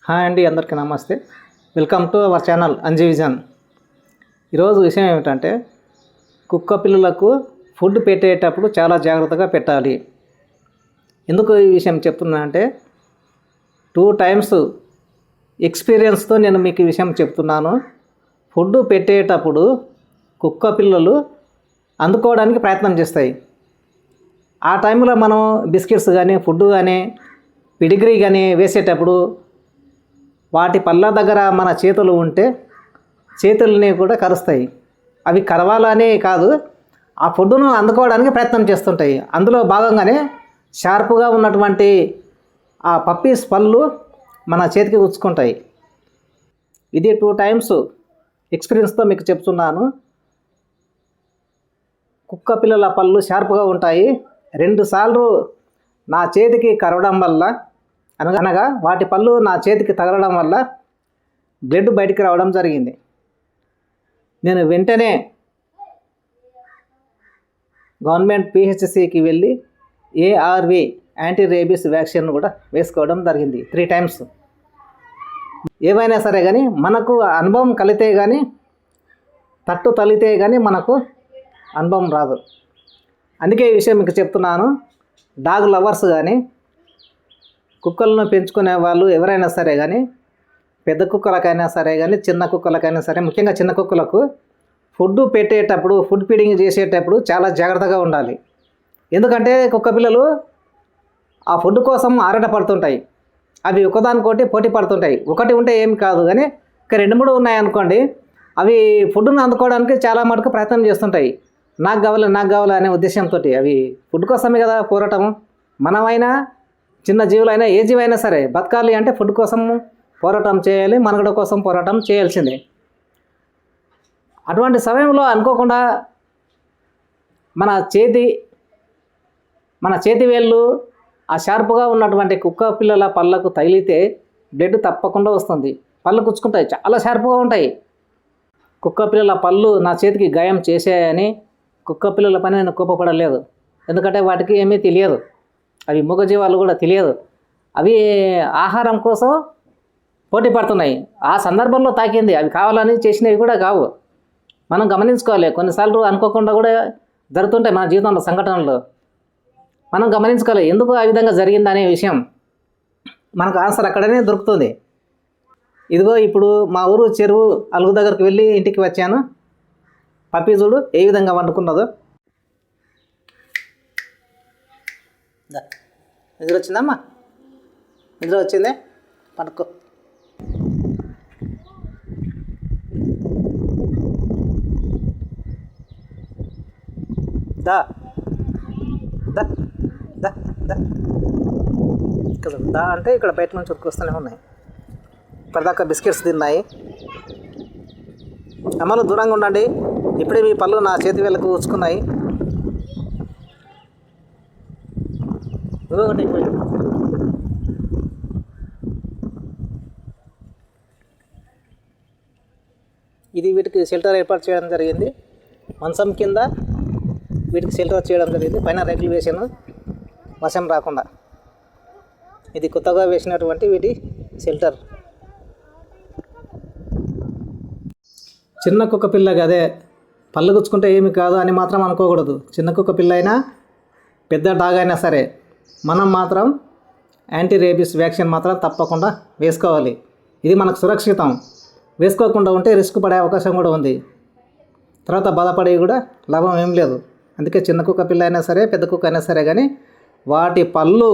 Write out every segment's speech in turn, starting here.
Hi అండి, అందరికీ నమస్తే. Welcome to our channel Anji vision. ఈరోజు విషయం ఏమిటంటే, కుక్క పిల్లలకు ఫుడ్ పెట్టేటప్పుడు చాలా జాగ్రత్తగా పెట్టాలి. ఎందుకు ఈ విషయం చెప్తున్నా అంటే, 2 times ఎక్స్పీరియన్స్తో నేను మీకు ఈ విషయం చెప్తున్నాను. ఫుడ్ పెట్టేటప్పుడు కుక్క పిల్లలు అందుకోవడానికి ప్రయత్నం చేస్తాయి. ఆ టైంలో మనం బిస్కెట్స్ కానీ ఫుడ్ కానీ పిడిగ్రీ కానీ వేసేటప్పుడు వాటి పళ్ళ దగ్గర మన చేతులు ఉంటే చేతుల్ని కూడా కరుస్తాయి. అవి కరవాలనే కాదు, ఆ ఫుడ్ను అందుకోవడానికి ప్రయత్నం చేస్తుంటాయి. అందులో భాగంగానే షార్ప్గా ఉన్నటువంటి ఆ పప్పీస్ పళ్ళు మన చేతికి గుచ్చుకుంటాయి. ఇది 2 times ఎక్స్పీరియన్స్తో మీకు చెప్తున్నాను. కుక్క పిల్లల పళ్ళు షార్ప్గా ఉంటాయి. 2 సార్లు నా చేతికి కరవడం వల్ల అనగా వాటి పళ్ళు నా చేతికి తగలడం వల్ల బ్లడ్ బయటికి రావడం జరిగింది. నేను వెంటనే గవర్నమెంట్ పిహెచ్సికి వెళ్ళి ఏఆర్వి యాంటీ రేబీస్ వ్యాక్సిన్ కూడా వేసుకోవడం జరిగింది 3 times. ఏవైనా సరే కానీ మనకు అనుభవం కలిగితే కానీ తట్టు తలితే కానీ మనకు అనుభవం రాదు. అందుకే ఈ విషయం మీకు చెప్తున్నాను. డాగ్ లవర్స్ కానీ కుక్కలను పెంచుకునే వాళ్ళు ఎవరైనా సరే కానీ, పెద్ద కుక్కలకైనా సరే కానీ చిన్న కుక్కలకైనా సరే, ముఖ్యంగా చిన్న కుక్కలకు ఫుడ్ పెట్టేటప్పుడు, ఫుడ్ ఫీడింగ్ చేసేటప్పుడు చాలా జాగ్రత్తగా ఉండాలి. ఎందుకంటే కుక్క పిల్లలు ఆ ఫుడ్ కోసం ఆరాట పడుతుంటాయి. అవి ఒకదానికోటి పోటీ పడుతుంటాయి. ఒకటి ఉంటే ఏమి కాదు, కానీ ఇక 2-3 ఉన్నాయనుకోండి, అవి ఫుడ్ను అందుకోవడానికి చాలా మటుకు ప్రయత్నం చేస్తుంటాయి. నాకు కావాలి అనే ఉద్దేశంతో. అవి ఫుడ్ కోసమే కదా పోరాటం. మనమైనా చిన్న జీవులైనా ఏ జీవైనా సరే బతకాలి అంటే ఫుడ్ కోసం పోరాటం చేయాలి, మనుగడ కోసం పోరాటం చేయాల్సిందే. అటువంటి సమయంలో అనుకోకుండా మన చేతి వేళ్ళు ఆ షార్ప్గా ఉన్నటువంటి కుక్క పిల్లల పళ్ళకు తగిలితే బ్లడ్ తప్పకుండా వస్తుంది. పళ్ళు గుచ్చుకుంటాయి, చాలా షార్ప్గా ఉంటాయి. కుక్క పిల్లల పళ్ళు నా చేతికి గాయం చేసాయని కుక్క పిల్లల పని నేను కోపపడలేదు. ఎందుకంటే వాటికి ఏమీ తెలియదు. అవి మూగజీవాలు కూడా తెలియదు. అవి ఆహారం కోసం పోటీ పడుతున్నాయి. ఆ సందర్భంలో తాకింది. అవి కావాలని చేసినవి కూడా కావు. మనం గమనించుకోవాలి. కొన్నిసార్లు అనుకోకుండా కూడా జరుగుతుంటాయి మన జీవితంలో సంఘటనలు. మనం గమనించుకోవాలి ఎందుకు ఆ విధంగా జరిగిందనే విషయం. మనకు ఆన్సర్ అక్కడనే దొరుకుతుంది. ఇదిగో ఇప్పుడు మా ఊరు చెరువు అలుగు దగ్గరికి వెళ్ళి ఇంటికి వచ్చాను. పప్పి చూడు ఏ విధంగా వండుకున్నదో. నిద్ర వచ్చిందమ్మా? నిద్ర వచ్చిందే, పడుకో. దా దా దా దా ఇక్కడ దా అంటే ఇక్కడ బయట నుంచి ఉరికొస్తూనే ఉన్నాయి. ఇప్పటిదాకా బిస్కెట్స్ తిన్నాయి. అమ్మలు దూరంగా ఉండండి. ఇప్పుడే మీ పళ్ళు నా చేతి వేళ్ళకు ఉచ్చుకున్నాయి. ఇది వీటికి షెల్టర్ ఏర్పాటు చేయడం జరిగింది. మంచం కింద వీటికి షెల్టర్ చేయడం జరిగింది. పైన రేకులు వేసాను వర్షం రాకుండా. ఇది కొత్తగా వేసినటువంటి వీటి షెల్టర్. చిన్న కుక్క పిల్లగా అదే పళ్ళు గుచ్చుకుంటే ఏమి కాదు అని మాత్రం అనుకోకూడదు. చిన్న కుక్క పిల్ల అయినా పెద్ద డాగ్ అయినా సరే మనం మాత్రం యాంటీ రేబీస్ వ్యాక్సిన్ మాత్రం తప్పకుండా వేసుకోవాలి. ఇది మనకు సురక్షితం. వేసుకోకుండా ఉంటే రిస్క్ పడే అవకాశం కూడా ఉంది. తర్వాత బాధపడే కూడా లాభం ఏం లేదు. అందుకే చిన్న కుక్క పిల్ల అయినా సరే పెద్ద కుక్క అయినా సరే కానీ వాటి పళ్ళు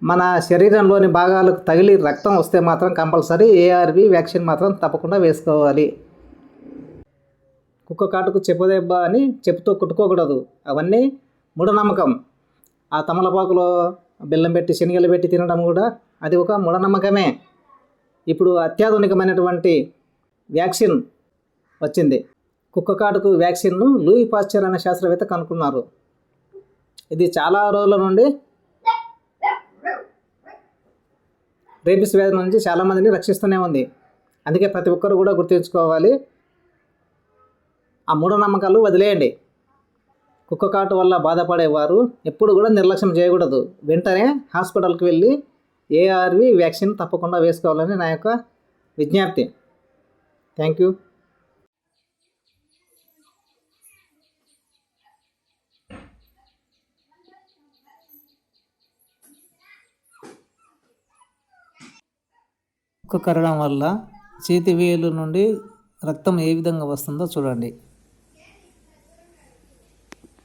మన శరీరంలోని భాగాలకు తగిలి రక్తం వస్తే మాత్రం కంపల్సరీ ఏఆర్వి వ్యాక్సిన్ మాత్రం తప్పకుండా వేసుకోవాలి. కుక్క కాటుకు చెప్పదెబ్బ అని చెప్పుతో కుట్టుకోకూడదు. అవన్నీ మూఢనమ్మకం. ఆ తమలపాకులో బెల్లం పెట్టి శనగలు పెట్టి తినడం కూడా అది ఒక మూఢనమ్మకమే. ఇప్పుడు అత్యాధునికమైనటువంటి వ్యాక్సిన్ వచ్చింది. కుక్క కాటుకు వ్యాక్సిన్ను లూయి పాశ్చర్ అనే శాస్త్రవేత్త కనుక్కున్నారు. ఇది చాలా రోజుల నుండి రేబీస్ వ్యాధి నుంచి చాలామందిని రక్షిస్తూనే ఉంది. అందుకే ప్రతి ఒక్కరు కూడా గుర్తుంచుకోవాలి. ఆ మూఢనమ్మకాలు వదిలేయండి. కుక్క కాటు వల్ల బాధపడేవారు ఎప్పుడు కూడా నిర్లక్ష్యం చేయకూడదు. వెంటనే హాస్పిటల్కి వెళ్ళి ఏఆర్వి వ్యాక్సిన్ తప్పకుండా వేసుకోవాలని నా యొక్క విజ్ఞప్తి. Thank you. కుక్క కరవడం వల్ల చేతి వేలు నుండి రక్తం ఏ విధంగా వస్తుందో చూడండి.